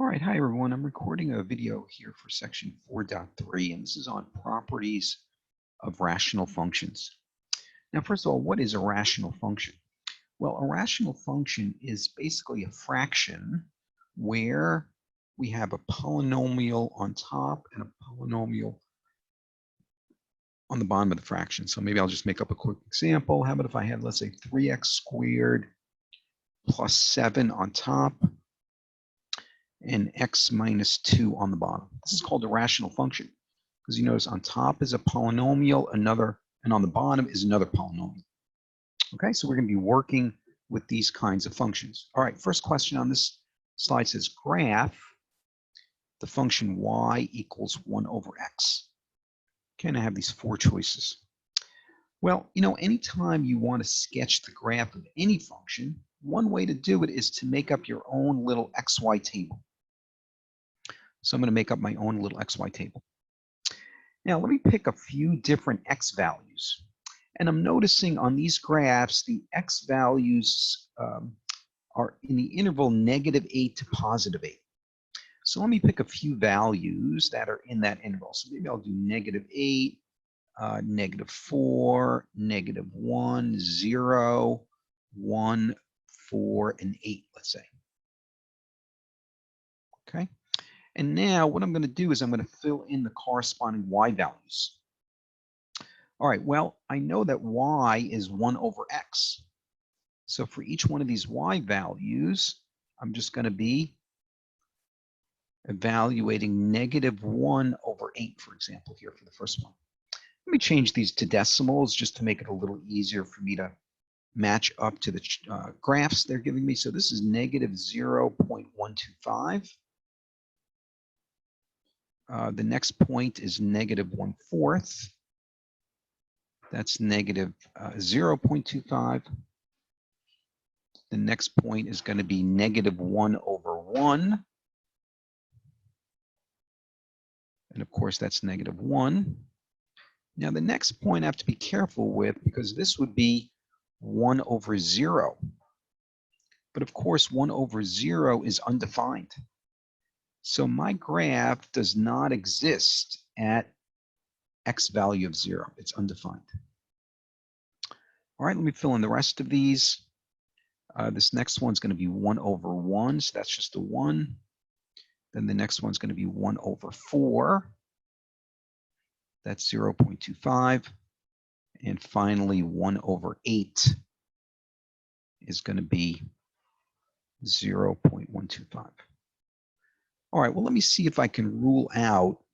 All right, hi everyone. I'm recording a video here for section 4.3, and this is on properties of rational functions. Now, first of all, what is a rational function? Well, a rational function is basically a fraction where we have a polynomial on top and a polynomial on the bottom of the fraction. So maybe I'll just make up a quick example. How about if I had, let's say, 3x squared plus 7 on top and x minus 2 on the bottom. This is called a rational function because you notice on top is a polynomial, and on the bottom is another polynomial. Okay, so we're going to be working with these kinds of functions. All right, first question on this slide says graph the function y equals 1 over x. Okay, and I have these four choices. Well, anytime you want to sketch the graph of any function, one way to do it is to make up your own little xy table. So I'm going to make up my own little xy table. Now, let me pick a few different x values. And I'm noticing on these graphs, the x values are in the interval -8 to +8. So let me pick a few values that are in that interval. So maybe I'll do -8, -4, -1, 0, 1, 4, and 8, let's say. Okay. And now what I'm going to do is I'm going to fill in the corresponding y values. All right, well, I know that y is 1 over x. So for each one of these y values, I'm just going to be evaluating -1 over 8, for example, here for the first one. Let me change these to decimals just to make it a little easier for me to match up to the graphs they're giving me. So this is -0.125. The next point is -1/4. That's -0.25. The next point is going to be -1 over 1. And of course, that's -1. Now, the next point I have to be careful with because this would be 1 over 0. But of course, 1 over 0 is undefined. So my graph does not exist at x value of 0. It's undefined. All right, let me fill in the rest of these. This next one's going to be 1 over 1, so that's just a 1. Then the next one's going to be 1 over 4. That's 0.25. And finally, 1 over 8 is going to be 0.125. All right, well, let me see if I can rule out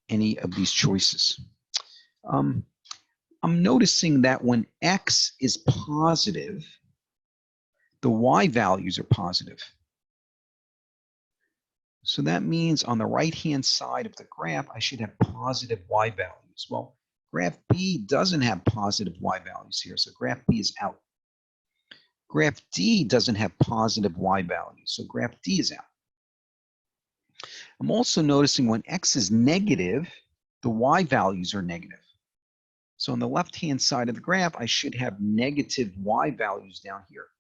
any of these choices. I'm noticing that when x is positive, the y values are positive. So that means on the right-hand side of the graph, I should have positive y values. Well, graph B doesn't have positive y values here, so graph B is out. Graph D doesn't have positive y values, so graph D is out. I'm also noticing when x is negative, the y values are negative. So on the left-hand side of the graph, I should have negative y values down here.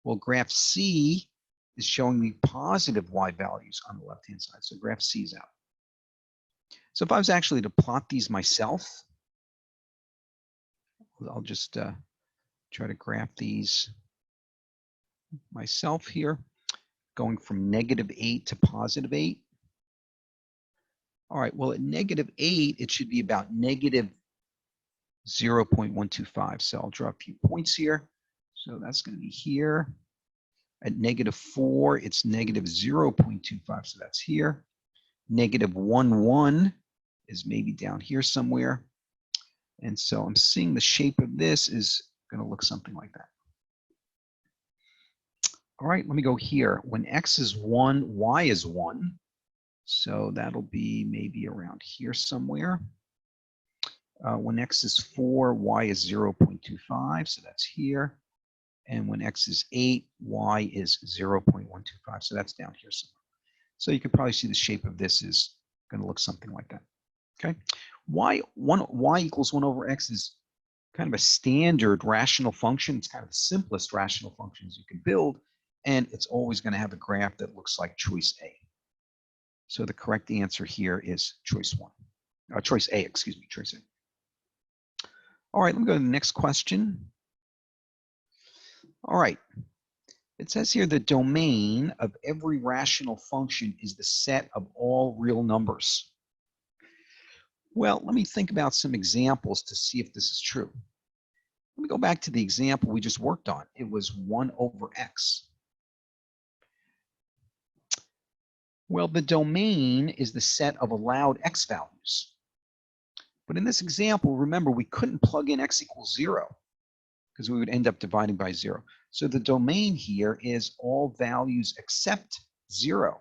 Well, graph C is showing me positive y values on the left-hand side, so graph C is out. So if I was actually to plot these myself, I'll just try to graph these myself here, going from -8 to +8. All right, well, at -8, it should be about -0.125. So I'll draw a few points here. So that's going to be here. At -4, it's -0.25, so that's here. -1,1 is maybe down here somewhere. And so I'm seeing the shape of this is going to look something like that. All right, let me go here. When x is 1, y is 1. So that'll be maybe around here somewhere. When x is 4, y is 0.25, so that's here. And when x is 8, y is 0.125, so that's down here somewhere. So you can probably see the shape of this is going to look something like that. Okay, y equals 1 over x is kind of a standard rational function. It's kind of the simplest rational functions you can build. and it's always going to have a graph that looks like choice A. So the correct answer here is choice A, excuse me, choice A. All right, let me go to the next question. All right, it says here the domain of every rational function is the set of all real numbers. Well, let me think about some examples to see if this is true. Let me go back to the example we just worked on. It was 1 over x. Well, the domain is the set of allowed x values. But in this example, remember, we couldn't plug in x equals 0 because we would end up dividing by 0. So the domain here is all values except 0.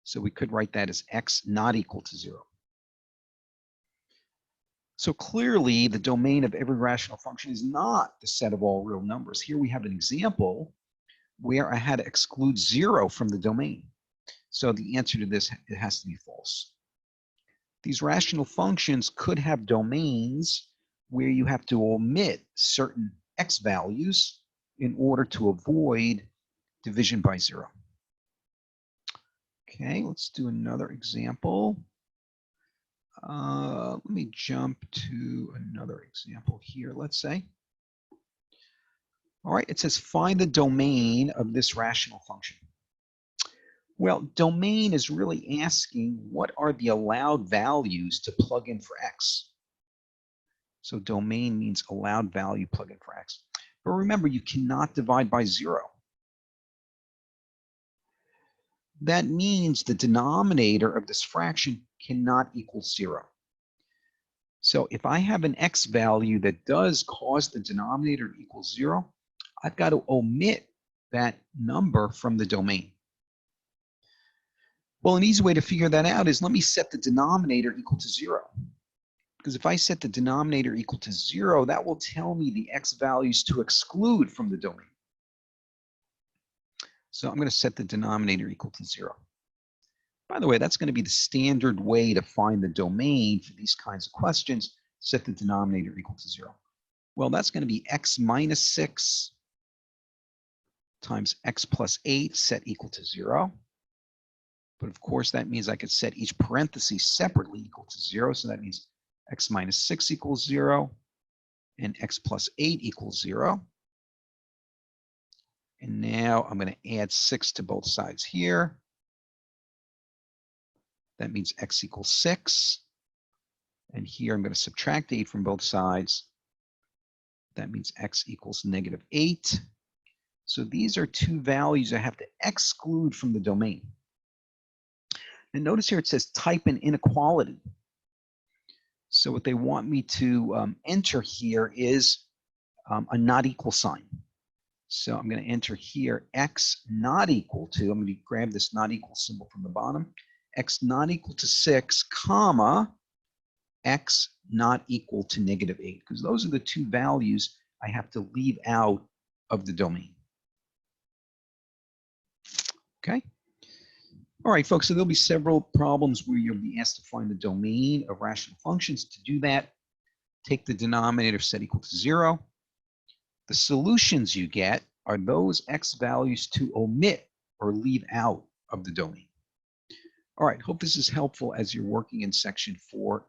So we could write that as x not equal to 0. So clearly, the domain of every rational function is not the set of all real numbers. Here we have an example where I had to exclude 0 from the domain. So the answer to this, it has to be false. These rational functions could have domains where you have to omit certain x values in order to avoid division by 0. Okay, let's do another example. Let me jump to another example here, let's say. All right, it says find the domain of this rational function. Well, domain is really asking what are the allowed values to plug in for x. So domain means allowed value plug in for x. But remember, you cannot divide by 0. That means the denominator of this fraction cannot equal 0. So if I have an x value that does cause the denominator to equal 0, I've got to omit that number from the domain. Well, an easy way to figure that out is let me set the denominator equal to 0. Because if I set the denominator equal to 0, that will tell me the x values to exclude from the domain. So I'm going to set the denominator equal to 0. By the way, that's going to be the standard way to find the domain for these kinds of questions. Set the denominator equal to 0. Well, that's going to be x minus 6 times x plus 8 set equal to 0. But of course, that means I could set each parenthesis separately equal to 0. So that means x minus 6 equals 0 and x plus 8 equals 0. And now I'm going to add 6 to both sides here. That means x equals 6. And here I'm going to subtract 8 from both sides. That means x equals negative 8. So these are two values I have to exclude from the domain. And notice here it says type an inequality. So what they want me to enter here is a not equal sign. So I'm going to enter here x not equal to, I'm going to grab this not equal symbol from the bottom, x not equal to 6, comma, x not equal to negative 8, because those are the two values I have to leave out of the domain. Okay. All right, folks, so there'll be several problems where you'll be asked to find the domain of rational functions. To do that, take the denominator set equal to 0. The solutions you get are those x values to omit or leave out of the domain. All right, hope this is helpful as you're working in section 4.3.